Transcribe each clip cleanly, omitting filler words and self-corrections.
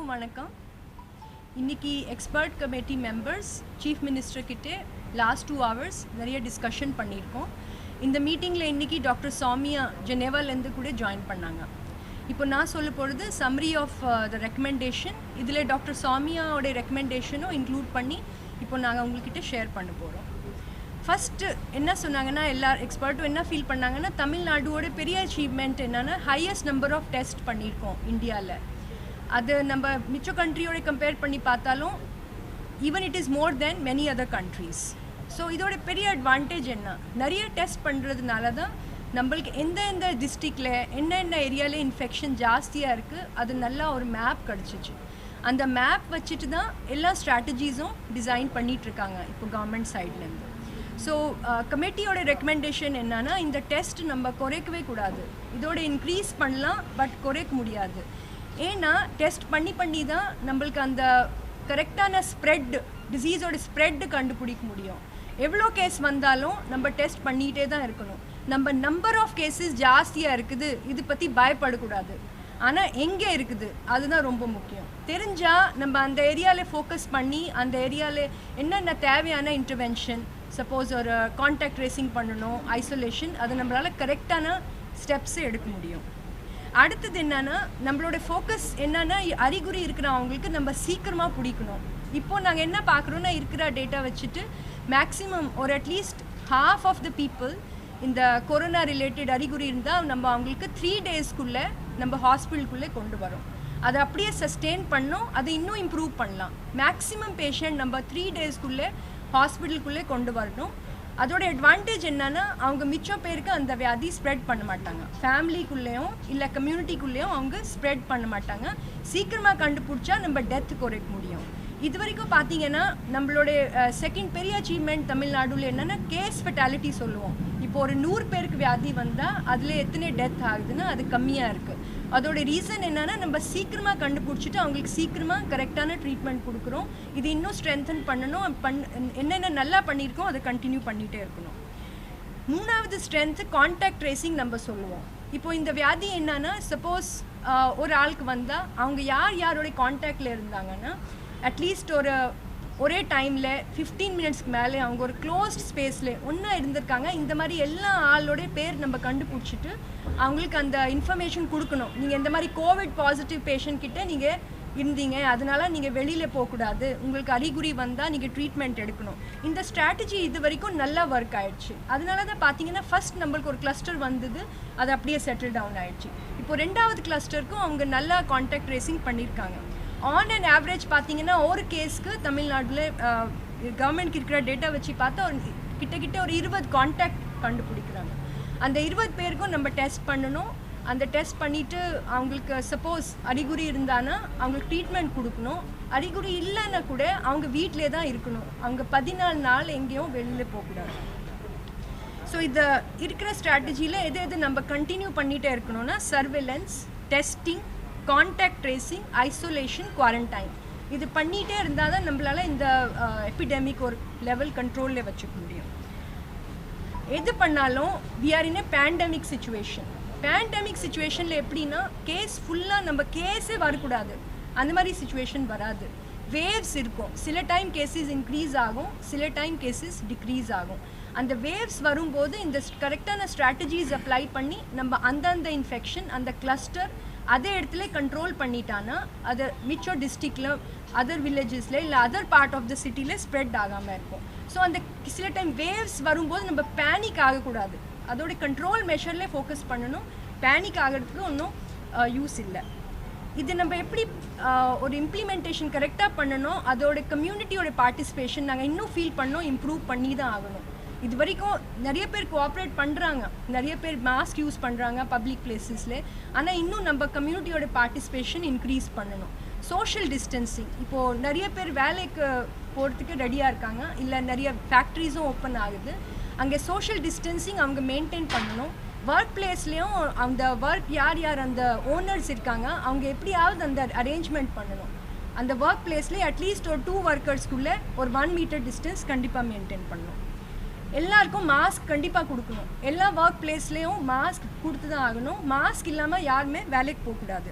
எல்லாருக்கும் வணக்கம். இன்னைக்கு expert committee members chief minister கிட்டே லாஸ்ட் 2 hours நிறைய டிஸ்கஷன் பண்ணியிருக்கோம். இந்த மீட்டிங்கில் இன்னைக்கு டாக்டர் சௌமியா ஜெனேவாலேருந்து கூட ஜாயின் பண்ணாங்க. இப்போ நான் சொல்ல போகிறது சம்மரி ஆஃப் த ரெக்கமெண்டேஷன். இதில் டாக்டர் சௌமியாவோடைய ரெக்கமெண்டேஷனும் இன்க்ளூட் பண்ணி இப்போ நாங்கள் உங்கள்கிட்ட ஷேர் பண்ண போகிறோம். ஃபஸ்ட்டு என்ன சொன்னாங்கன்னா, எல்லா எக்ஸ்பர்ட்டும் என்ன ஃபீல் பண்ணாங்கன்னா, தமிழ்நாடுவோட பெரிய அச்சீவ்மெண்ட் என்னென்னா ஹையஸ்ட் நம்பர் ஆஃப் டெஸ்ட் பண்ணியிருக்கோம் இந்தியாவில். அது நம்ம மிச்ச கண்ட்ரியோட கம்பேர் பண்ணி பார்த்தாலும் even it is more then many other countries. So இதோட பெரிய அட்வான்டேஜ் என்ன, நிறைய டெஸ்ட் பண்ணுறதுனால தான் நம்மளுக்கு எந்த டிஸ்ட்ரிக்டில் என்ன ஏரியாவில் இன்ஃபெக்ஷன் ஜாஸ்தியாக இருக்குது அது நல்லா ஒரு மேப் கிடச்சிச்சு. அந்த மேப் வச்சுட்டு தான் எல்லா ஸ்ட்ராட்டஜிஸும் டிசைன் பண்ணிகிட்ருக்காங்க இப்போ கவர்மெண்ட் சைட்லேருந்து. ஸோ கமிட்டியோட ரெக்கமெண்டேஷன் என்னன்னா, இந்த டெஸ்ட் நம்ம குறைக்கவே கூடாது, இதோட இன்க்ரீஸ் பண்ணலாம் பட் குறைக்க முடியாது. ஏன்னா டெஸ்ட் பண்ணி தான் நம்மளுக்கு அந்த கரெக்டான ஸ்ப்ரெட், டிசீஸோட ஸ்ப்ரெட்டு கண்டுபிடிக்க முடியும். எவ்வளோ கேஸ் வந்தாலும் நம்ம டெஸ்ட் பண்ணிகிட்டே தான் இருக்கணும். நம்ம நம்பர் ஆஃப் கேஸஸ் ஜாஸ்தியாக இருக்குது இது பற்றி பயப்படக்கூடாது, ஆனால் எங்கே இருக்குது அதுதான் ரொம்ப முக்கியம். தெரிஞ்சால் நம்ம அந்த ஏரியாவில் ஃபோக்கஸ் பண்ணி அந்த ஏரியாவில் என்னென்ன தேவையான இன்டர்வென்ஷன், சப்போஸ் ஒரு கான்டாக்ட் ட்ரேசிங் பண்ணணும், ஐசோலேஷன், அது நம்மளால் கரெக்டான ஸ்டெப்ஸு எடுக்க முடியும். அடுத்தது என்னென்னா, நம்மளோட ஃபோக்கஸ் என்னென்னா அறிகுறி இருக்கிறவங்களுக்கு நம்ம சீக்கிரமாக பிடிக்கணும். இப்போது நாங்கள் என்ன பார்க்குறோன்னா, இருக்கிற டேட்டா வச்சுட்டு மேக்ஸிமம் ஒரு at least half of the people இந்த கொரோனா ரிலேட்டட் அறிகுறி இருந்தால் நம்ம அவங்களுக்கு 3 daysக்குள்ளே நம்ம ஹாஸ்பிட்டலுக்குள்ளே கொண்டு வரோம். அதை அப்படியே சஸ்டெயின் பண்ணோம், அதை இன்னும் இம்ப்ரூவ் பண்ணலாம். மேக்ஸிமம் பேஷண்ட் நம்ம 3 daysக்குள்ளே ஹாஸ்பிட்டலுக்குள்ளே கொண்டு வரணும். அதோட அட்வான்டேஜ் என்னென்னா, அவங்க மிச்சம் பேருக்கு அந்த வியாதி ஸ்ப்ரெட் பண்ண மாட்டாங்க, ஃபேமிலிக்குள்ளேயும் இல்லை கம்யூனிட்டிக்குள்ளேயும் அவங்க ஸ்ப்ரெட் பண்ண மாட்டாங்க. சீக்கிரமாக கண்டுபிடிச்சா நம்ம டெத் குறைக்க முடியும். இது வரைக்கும் பார்த்தீங்கன்னா நம்மளோட செகண்ட் பெரிய அச்சீவ்மெண்ட் தமிழ்நாடுல என்னென்னா கேஸ் ஃபெட்டாலிட்டி சொல்லுவோம். இப்போ ஒரு 100 பேருக்கு வியாதி வந்தால் அதில் எத்தனை டெத் ஆகுதுன்னா அது கம்மியாக இருக்குது. அதோட ரீசன் என்னென்னா, நம்ம சீக்கிரமாக கண்டுபிடிச்சிட்டு அவங்களுக்கு சீக்கிரமாக கரெக்டான ட்ரீட்மெண்ட் கொடுக்குறோம். இது இன்னும் ஸ்ட்ரென்தன் பண்ணணும், என்னென்ன நல்லா பண்ணியிருக்கோம் அதை கண்டினியூ பண்ணிகிட்டே இருக்கணும். 3வது ஸ்ட்ரென்த்து கான்டாக்ட் ட்ரேசிங் நம்ம சொல்லுவோம். இப்போ இந்த வியாதி என்னன்னா, சப்போஸ் ஒரு ஆளுக்கு வந்தால் அவங்க யாரோடைய கான்டாக்டில் இருந்தாங்கன்னா அட்லீஸ்ட் ஒரே டைமில் 15 minutesக்கு மேலே அவங்க ஒரு க்ளோஸ்ட் ஸ்பேஸில் ஒன்றா இருந்திருக்காங்க. இந்த மாதிரி எல்லா ஆளோடைய பேர் நம்ம கண்டுபிடிச்சிட்டு அவங்களுக்கு அந்த இன்ஃபர்மேஷன் கொடுக்கணும். நீங்கள் இந்த மாதிரி கோவிட் பாசிட்டிவ் பேஷண்ட் கிட்ட நீங்கள் இருந்தீங்க, அதனால நீங்கள் வெளியில் போகக்கூடாது, உங்களுக்கு அறிகுறி வந்தால் நீங்கள் ட்ரீட்மெண்ட் எடுக்கணும். இந்த ஸ்ட்ராட்டஜி இது வரைக்கும் நல்லா ஒர்க் ஆகிடுச்சு. அதனால தான் பார்த்தீங்கன்னா ஃபஸ்ட் நம்மளுக்கு ஒரு கிளஸ்டர் வந்தது, அது அப்படியே செட்டில் டவுன் ஆகிடுச்சு. இப்போ 2வது கிளஸ்டருக்கும் அவங்க நல்லா கான்டாக்ட் ட்ரேசிங் பண்ணியிருக்காங்க. ஆன் அண்ட் ஆவரேஜ் பார்த்தீங்கன்னா ஒரு கேஸ்க்கு தமிழ்நாட்டில் கவர்மெண்ட்க்கு இருக்கிற டேட்டா வச்சு பார்த்தா கிட்டத்தட்ட ஒரு 20 கான்டாக்ட் கண்டுபிடிக்கிறாங்க. அந்த 20 பேருக்கும் நம்ம டெஸ்ட் பண்ணணும். அந்த டெஸ்ட் பண்ணிவிட்டு அவங்களுக்கு சப்போஸ் அறிகுறி இருந்தானா அவங்களுக்கு ட்ரீட்மெண்ட் கொடுக்கணும். அறிகுறி இல்லைன்னா கூட அவங்க வீட்டிலே தான் இருக்கணும், அவங்க 14 நாள் எங்கேயும் வெளியில் போகக்கூடாது. ஸோ இதை இருக்கிற ஸ்ட்ராட்டஜியில் எது நம்ம கண்டினியூ பண்ணிகிட்டே இருக்கணும்னா, surveillance, testing, contact tracing, isolation, quarantine, இது பண்ணிகிட்டே இருந்தால் தான் நம்மளால் இந்த எபிடெமிக் ஒரு லெவல் கண்ட்ரோலில் வச்சுக்க முடியும். எது பண்ணாலும் we are in a pandemic situation. Pandemic சுச்சுவேஷனில் எப்படின்னா, கேஸ் ஃபுல்லாக நம்ம கேஸே வரக்கூடாது, அந்த மாதிரி சுச்சுவேஷன் வராது. வேவ்ஸ் இருக்கும், சில டைம் கேசஸ் இன்க்ரீஸ் ஆகும், சில டைம் கேசஸ் டிக்ரீஸ் ஆகும். அந்த வேவ்ஸ் வரும்போது இந்த கரெக்டான ஸ்ட்ராட்டஜிஸ் அப்ளை பண்ணி நம்ம அந்தந்த இன்ஃபெக்ஷன் அந்த கிளஸ்டர் அதே இடத்துல கண்ட்ரோல் பண்ணிட்டான்னா அது மிச்சோ டிஸ்ட்ரிக்டில், அதர் வில்லேஜஸில் இல்லை அதர் பார்ட் ஆஃப் த சிட்டியில் ஸ்ப்ரெட் ஆகாமல் இருக்கும். ஸோ அந்த சில டைம் வேவ்ஸ் வரும்போது நம்ம பேனிக் ஆகக்கூடாது, அதோட கண்ட்ரோல் மெஷர்லேயே ஃபோக்கஸ் பண்ணணும். பேனிக் ஆகிறதுக்கு ஒன்றும் யூஸ் இல்லை. இது நம்ம எப்படி ஒரு இம்ப்ளிமெண்டேஷன் கரெக்டாக பண்ணணும், அதோட கம்யூனிட்டியோட பார்ட்டிசிபேஷன் நாங்கள் இன்னும் ஃபீல் பண்ணோம், இம்ப்ரூவ் பண்ணி தான் ஆகணும். இது வரைக்கும் நிறைய பேர் கோஆப்ரேட் பண்ணுறாங்க, நிறைய பேர் மாஸ்க் யூஸ் பண்ணுறாங்க பப்ளிக் பிளேசஸில், ஆனால் இன்னும் நம்ம கம்யூனிட்டியோட பார்ட்டிசிபேஷன் இன்க்ரீஸ் பண்ணணும். சோஷியல் டிஸ்டன்சிங், இப்போது நிறைய பேர் வேலைக்கு போகிறதுக்கு ரெடியாக இருக்காங்க, இல்லை நிறைய ஃபேக்ட்ரிஸும் ஓப்பன் ஆகுது, அங்கே சோஷியல் டிஸ்டன்சிங் அவங்க மெயின்டைன் பண்ணணும். ஒர்க் பிளேஸ்லேயும் அந்த ஒர்க் யார் அந்த ஓனர்ஸ் இருக்காங்க அவங்க எப்படியாவது அந்த அரேஞ்ச்மெண்ட் பண்ணணும். அந்த ஒர்க் பிளேஸ்லேயே அட்லீஸ்ட் ஒரு 2 workersக்குள்ளே ஒரு 1 meter டிஸ்டன்ஸ் கண்டிப்பாக மெயின்டைன் பண்ணணும். எல்லாருக்கும் மாஸ்க் கண்டிப்பாக கொடுக்கணும், எல்லா ஒர்க் பிளேஸ்லேயும் மாஸ்க் கொடுத்து தான் ஆகணும். மாஸ்க் இல்லாமல் யாருமே வேலைக்கு போகக்கூடாது.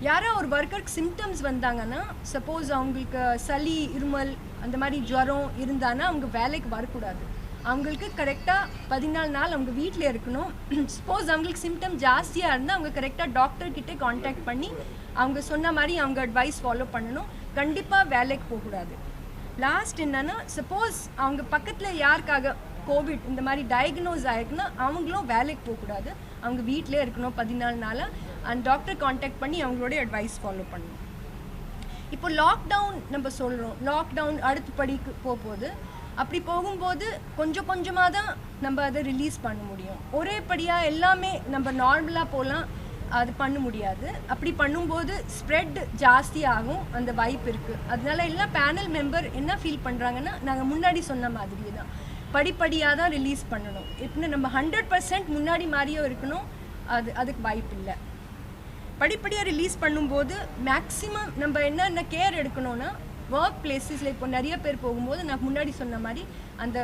யாரோ ஒரு ஒர்க்கருக்கு சிம்டம்ஸ் வந்தாங்கன்னா, சப்போஸ் அவங்களுக்கு சளி, இருமல் அந்த மாதிரி ஜுரம் இருந்தானா அவங்க வேலைக்கு வரக்கூடாது. அவங்களுக்கு கரெக்டாக 14 நாள் அவங்க வீட்டில் இருக்கணும். சப்போஸ் அவங்களுக்கு சிம்டம் ஜாஸ்தியாக இருந்தால் அவங்க கரெக்டாக டாக்டர்கிட்ட காண்டாக்ட் பண்ணி அவங்க சொன்ன மாதிரி அவங்க அட்வைஸ் ஃபாலோ பண்ணணும். கண்டிப்பாக வேலைக்கு போகக்கூடாது. லாஸ்ட் என்னன்னா, சப்போஸ் அவங்க பக்கத்தில் யாருக்காக கோவிட் இந்த மாதிரி டயக்னோஸ் ஆயிருக்குன்னா அவங்களும் வேலைக்கு போகக்கூடாது. அவங்க வீட்டிலே இருக்கணும் 14 நாளாக. அண்ட் டாக்டர் காண்டாக்ட் பண்ணி அவங்களோட அட்வைஸ் ஃபாலோ பண்ணணும். இப்போ லாக்டவுன் நம்ம சொல்கிறோம், லாக்டவுன் அடுத்த படிக்கு போகும்போது அப்படி போகும்போது கொஞ்சம் கொஞ்சமாக தான் நம்ம அதை ரிலீஸ் பண்ண முடியும். ஒரே படியாக எல்லாமே நம்ம நார்மலாக போகலாம், அது பண்ண முடியாது. அப்படி பண்ணும்போது ஸ்ப்ரெட் ஜாஸ்தி ஆகும், அந்த வாய்ப்பு இருக்குது. அதனால எல்லா பேனல் மெம்பர் என்ன ஃபீல் பண்ணுறாங்கன்னா, நாங்கள் முன்னாடி சொன்ன மாதிரி தான் படிப்படியாக தான் ரிலீஸ் பண்ணணும். இப்போ நம்ம 100% முன்னாடி மாதிரியும் இருக்கணும், அதுக்கு வாய்ப்பு இல்லை. படிப்படியாக ரிலீஸ் பண்ணும்போது மேக்ஸிமம் நம்ம என்னென்ன கேர் எடுக்கணும்னா, ஒர்க் பிளேஸஸில் இப்போ நிறைய பேர் போகும்போது நான் முன்னாடி சொன்ன மாதிரி அந்த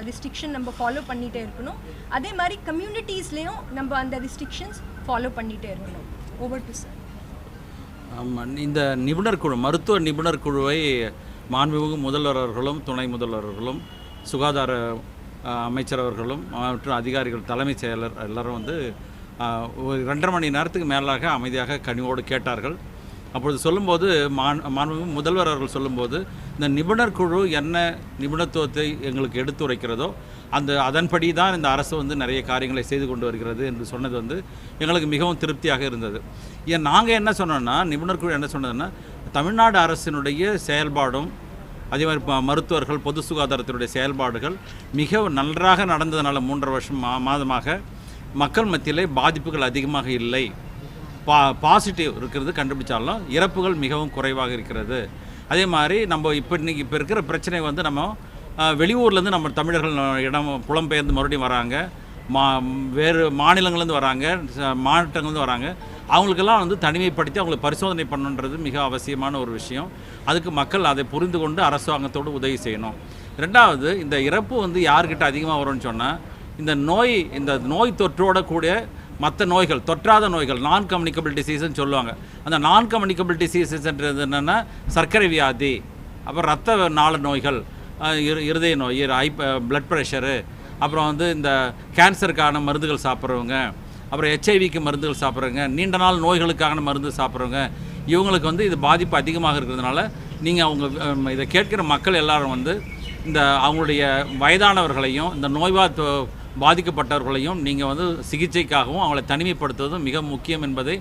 ரெஸ்ட்ரிக்ஷன் நம்ம ஃபாலோ பண்ணிகிட்டே இருக்கணும். அதே மாதிரி கம்யூனிட்டிஸ்லேயும் நம்ம அந்த ரெஸ்ட்ரிக்ஷன்ஸ் ஃபாலோ பண்ணிகிட்டே இருக்கணும். Over to sir. இந்த நிபுணர் குழு, மருத்துவ நிபுணர் குழுவை மாண்புமிகு முதல்வர் அவர்களும் துணை முதல்வர்களும் சுகாதார அமைச்சர் அவர்களும் மற்றும் அதிகாரிகள் தலைமைச் செயலர் எல்லோரும் வந்து ஒரு 2.5 மணி நேரத்துக்கு மேலாக அமைதியாக கனிவோடு கேட்டார்கள். அப்பொழுது சொல்லும்போது மாண்புமிகு முதல்வர் அவர்கள் சொல்லும்போது, இந்த நிபுணர் குழு என்ன நிபுணத்துவத்தை எங்களுக்கு எடுத்துரைக்கிறதோ அதன்படி தான் இந்த அரசு வந்து நிறைய காரியங்களை செய்து கொண்டு வருகிறது என்று சொன்னது வந்து எங்களுக்கு மிகவும் திருப்தியாக இருந்தது. நாங்கள் என்ன சொன்னோன்னா, நிபுணர் குழு என்ன சொன்னதுன்னா, தமிழ்நாடு அரசினுடைய செயல்பாடும் அதே மாதிரி மருத்துவர்கள் பொது சுகாதாரத்தினுடைய செயல்பாடுகள் மிக நன்றாக நடந்ததுனால 3.5 மாதமாக மக்கள் மத்தியிலே பாதிப்புகள் அதிகமாக இல்லை. பாசிட்டிவ் இருக்கிறது கண்டுபிடிச்சாலும் இறப்புகள் மிகவும் குறைவாக இருக்கிறது. அதே மாதிரி நம்ம இப்போ இருக்கிற பிரச்சனை வந்து நம்ம வெளியூர்லேருந்து நம்ம தமிழர்கள் இடம் புலம்பெயர்ந்து மறுபடியும் வராங்க, வேறு மாநிலங்கள்லேருந்து வராங்க, மாவட்டங்கள்லேருந்து வராங்க. அவங்களுக்கெல்லாம் வந்து தனிமைப்படுத்தி அவங்களை பரிசோதனை பண்ணுன்றது மிக அவசியமான ஒரு விஷயம். அதுக்கு மக்கள் அதை புரிந்து கொண்டு அரசாங்கத்தோடு உதவி செய்யணும். ரெண்டாவது, இந்த இறப்பு வந்து யார்கிட்ட அதிகமாக வரும்னு சொன்னால், இந்த நோய் தொற்றோட கூட மற்ற நோய்கள், தொற்றாத நோய்கள், நான் கம்யூனிகபிள் டிசீஸ்ன்னு சொல்லுவாங்க. அந்த நான் கம்யூனிகபிள் டிசீஸஸ்ன்றது என்னென்னா சர்க்கரை வியாதி, அப்புறம் இரத்த நாள நோய்கள், இருதய நோய், பிளட் ப்ரெஷரு, அப்புறம் வந்து இந்த கேன்சருக்கான மருந்துகள் சாப்பிட்றவங்க, அப்புறம் ஹெச்ஐவிக்கு மருந்துகள் சாப்பிட்றவங்க, நீண்ட நாள் நோய்களுக்கான மருந்து சாப்பிட்றவங்க, இவங்களுக்கு வந்து இது பாதிப்பு அதிகமாக இருக்கிறதுனால நீங்கள் இதை கேட்குற மக்கள் எல்லாரும் வந்து இந்த அவங்களுடைய வயதானவர்களையும் இந்த நோய்வாய் பாதிக்கப்பட்டவர்களையும் நீங்கள் வந்து சிகிச்சைக்காகவும் அவங்களை தனிமைப்படுத்துவதும் மிக முக்கியம் என்பதை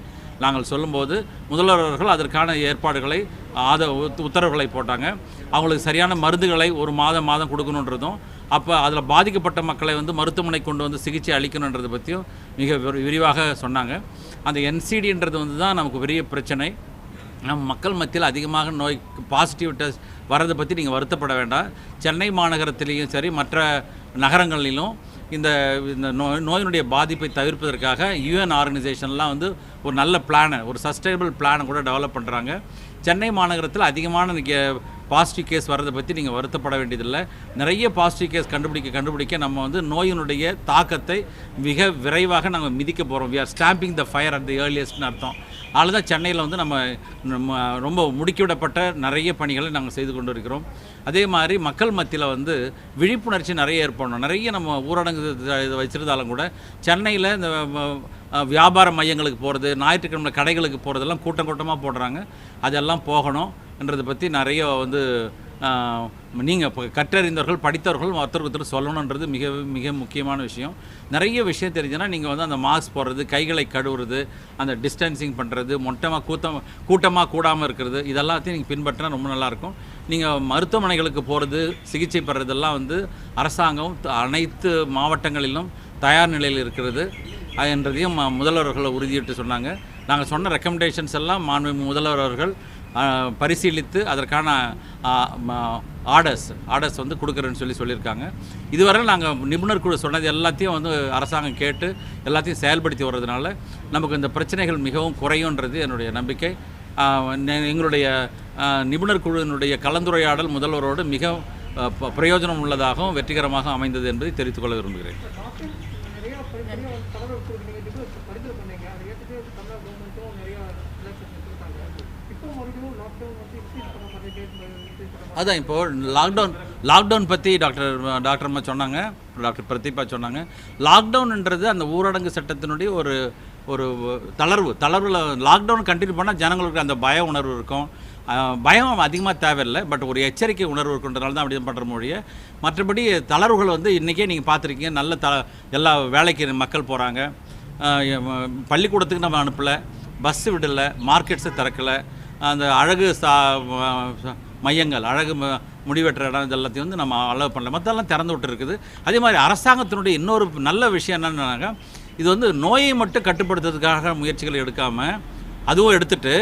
நாங்கள் சொல்லும்போது முதல்வர் அவர்கள் அதற்கான ஏற்பாடுகளை உத்தரவுகளை போட்டாங்க. அவங்களுக்கு சரியான மருந்துகளை ஒரு மாதம் கொடுக்கணுன்றதும், அப்போ அதில் பாதிக்கப்பட்ட மக்களை வந்து மருத்துவமனை கொண்டு வந்து சிகிச்சை அளிக்கணுன்றதை பற்றியும் மிக விரிவாக சொன்னாங்க. அந்த என்சிடின்றது வந்து தான் நமக்கு பெரிய பிரச்சனை. நம் மக்கள் மத்தியில் அதிகமாக நோய் பாசிட்டிவ் டெஸ்ட் வரதை பற்றி நீங்கள் வருத்தப்பட வேண்டாம். சென்னை மாநகரத்திலையும் சரி மற்ற நகரங்களிலும் இந்த நோயினுடைய பாதிப்பை தவிர்ப்பதற்காக யூஎன் ஆர்கனைசேஷன்லாம் வந்து ஒரு நல்ல பிளானை, ஒரு சஸ்டைனபிள் பிளானை கூட டெவலப் பண்ணுறாங்க. சென்னை மாநகரத்தில் அதிகமான பாசிட்டிவ் கேஸ் வரதை பற்றி நீங்கள் வருத்தப்பட வேண்டியதில்லை. நிறைய பாசிட்டிவ் கேஸ் கண்டுபிடிக்க நம்ம வந்து நோயினுடைய தாக்கத்தை மிக விரைவாக நாங்கள் மிதிக்க போகிறோம். We are stamping the fire at the ஏர்லியஸ்ட்னு அர்த்தம். அதில் தான் சென்னையில் வந்து நம்ம ரொம்ப முடுக்கிவிடப்பட்ட நிறைய பணிகளை நாங்கள் செய்து கொண்டு இருக்கிறோம். அதே மாதிரி மக்கள் மத்தியில் வந்து விழிப்புணர்ச்சி நிறைய ஏற்படணும். நிறைய நம்ம ஊரடங்கு இது வச்சுருந்தாலும் கூட சென்னையில் இந்த வியாபார மையங்களுக்கு போகிறது, ஞாயிற்றுக்கிழமை கடைகளுக்கு போகிறதெல்லாம் கூட்டமாக போடுறாங்க. அதெல்லாம் போகணும்ன்றதை பற்றி நிறைய வந்து நீங்கள் இப்போ கற்றறிந்தவர்கள் படித்தவர்கள் ஒருத்தர் சொல்லணுன்றது மிக மிக முக்கியமான விஷயம். நிறைய விஷயம் தெரிஞ்சுன்னா நீங்கள் வந்து அந்த மாஸ்க் போடுறது, கைகளை கழுவுறது, அந்த டிஸ்டன்சிங் பண்ணுறது, கூட்டமாக கூடாமல் இருக்கிறது, இதெல்லாத்தையும் நீங்கள் பின்பற்றினா ரொம்ப நல்லாயிருக்கும். நீங்கள் மருத்துவமனைகளுக்கு போகிறது, சிகிச்சை பெறுறதெல்லாம் வந்து அரசாங்கம் அனைத்து மாவட்டங்களிலும் தயார் நிலையில் இருக்கிறது என்றதையும் முதல்வர்கள் உறுதியிட்டு சொன்னாங்க. நாங்கள் சொன்ன ரெக்கமெண்டேஷன்ஸ் எல்லாம் மாண்புமிகு முதல்வர் அவர்கள் பரிசீலித்து அதற்கான ஆர்டர்ஸ் வந்து கொடுக்குறேன்னு சொல்லியிருக்காங்க. இதுவரை நாங்கள் நிபுணர் குழு சொன்னது எல்லாத்தையும் வந்து அரசாங்கம் கேட்டு எல்லாத்தையும் செயல்படுத்தி வர்றதுனால நமக்கு இந்த பிரச்சனைகள் மிகவும் குறையுன்றது என்னுடைய நம்பிக்கை. எங்களுடைய நிபுணர் குழுவினுடைய கலந்துரையாடல் முதல்வரோடு மிக பிரயோஜனம் உள்ளதாகவும் வெற்றிகரமாக அமைந்தது என்பதை தெரிவித்துக் கொள்ள விரும்புகிறேன். அதான் இப்போது லாக்டவுன் பற்றி டாக்டர் அம்மா சொன்னாங்க, டாக்டர் பிரதீபா சொன்னாங்க. லாக்டவுன்ன்றது அந்த ஊரடங்கு சட்டத்தினுடைய ஒரு தளர்வில் லாக்டவுன் கண்டினியூ பண்ணால் ஜனங்களுக்கு அந்த பய உணர்வு இருக்கும். பயம் அதிகமாக தேவையில்லை, பட் ஒரு எச்சரிக்கை உணர்வு இருக்குன்றனால தான் அப்படி பண்ணுற மொழியை. மற்றபடி தளர்வுகள் வந்து இன்றைக்கே நீங்கள் பார்த்துருக்கீங்க. நல்ல எல்லா வேலைக்கு மக்கள் போகிறாங்க, பள்ளிக்கூடத்துக்கு நம்ம அனுப்பலை, பஸ்ஸு விடலை, மார்க்கெட்ஸை திறக்கலை, அந்த அழகு மையங்கள், அழகு முடிவெட்டுற இடம் இது எல்லாத்தையும் வந்து நம்ம அலோவ் பண்ணல, மற்றெல்லாம் திறந்து விட்டுருக்குது. அதே மாதிரி அரசாங்கத்தினுடைய இன்னொரு நல்ல விஷயம் என்னென்னாக்கா, இது வந்து நோயை மட்டும் கட்டுப்படுத்துறதுக்காக முயற்சிகள் எடுக்காமல் அதுவும் எடுத்துகிட்டு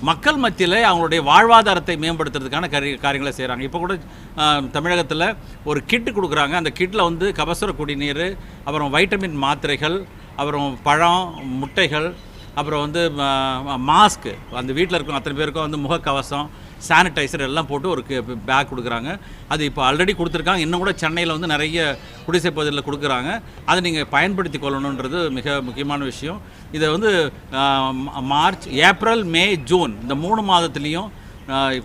மக்கள் மத்தியில் அவங்களுடைய வாழ்வாதாரத்தை மேம்படுத்துறதுக்கான காரியங்களை செய்கிறாங்க. இப்போ கூட தமிழகத்தில் ஒரு கிட்டு கொடுக்குறாங்க. அந்த கிட்டில் வந்து கபசுர குடிநீர், அப்புறம் வைட்டமின் மாத்திரைகள், அப்புறம் பழம், முட்டைகள், அப்புறம் வந்து மாஸ்க்கு, அந்த வீட்டில் இருக்கும் அத்தனை பேருக்கும் வந்து முகக்கவசம், சானிடைசர் எல்லாம் போட்டு ஒரு பேக் கொடுக்குறாங்க. அது இப்போ ஆல்ரெடி கொடுத்துருக்காங்க. இன்னும் கூட சென்னையில் வந்து நிறைய குடிசை பகுதியில் கொடுக்குறாங்க. அதை நீங்கள் பயன்படுத்தி கொள்ளணுன்றது மிக முக்கியமான விஷயம். இதை வந்து மார்ச், ஏப்ரல், மே, ஜூன் இந்த 3 மாதத்துலேயும்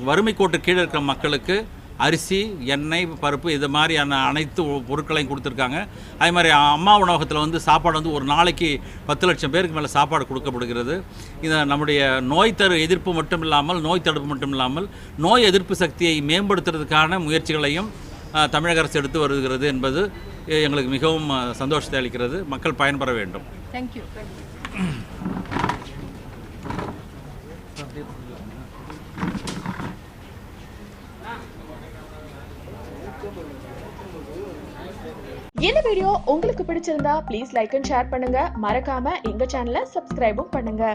வறுமை கோட்டு கீழே இருக்கிற மக்களுக்கு அரிசி, எண்ணெய், பருப்பு இது மாதிரியான அனைத்து பொருட்களையும் கொடுத்துருக்காங்க. அதே மாதிரி அம்மா உணவகத்தில் வந்து சாப்பாடு வந்து ஒரு நாளைக்கு 10 லட்சம் பேருக்கு மேலே சாப்பாடு கொடுக்கப்படுகிறது. இதை நம்முடைய நோய் எதிர்ப்பு மட்டும் இல்லாமல், நோய் தடுப்பு மட்டும் இல்லாமல், நோய் எதிர்ப்பு சக்தியை மேம்படுத்துறதுக்கான முயற்சிகளையும் தமிழக அரசு எடுத்து வருகிறது என்பது எங்களுக்கு மிகவும் சந்தோஷத்தை அளிக்கிறது. மக்கள் பயன்பெற வேண்டும். தேங்க்யூ. இந்த வீடியோ உங்களுக்கு பிடிச்சிருந்தா ப்ளீஸ் லைக் அண்ட் ஷேர் பண்ணுங்க. மறக்காம எங்க சேனலை சப்ஸ்கிரைபும் பண்ணுங்க.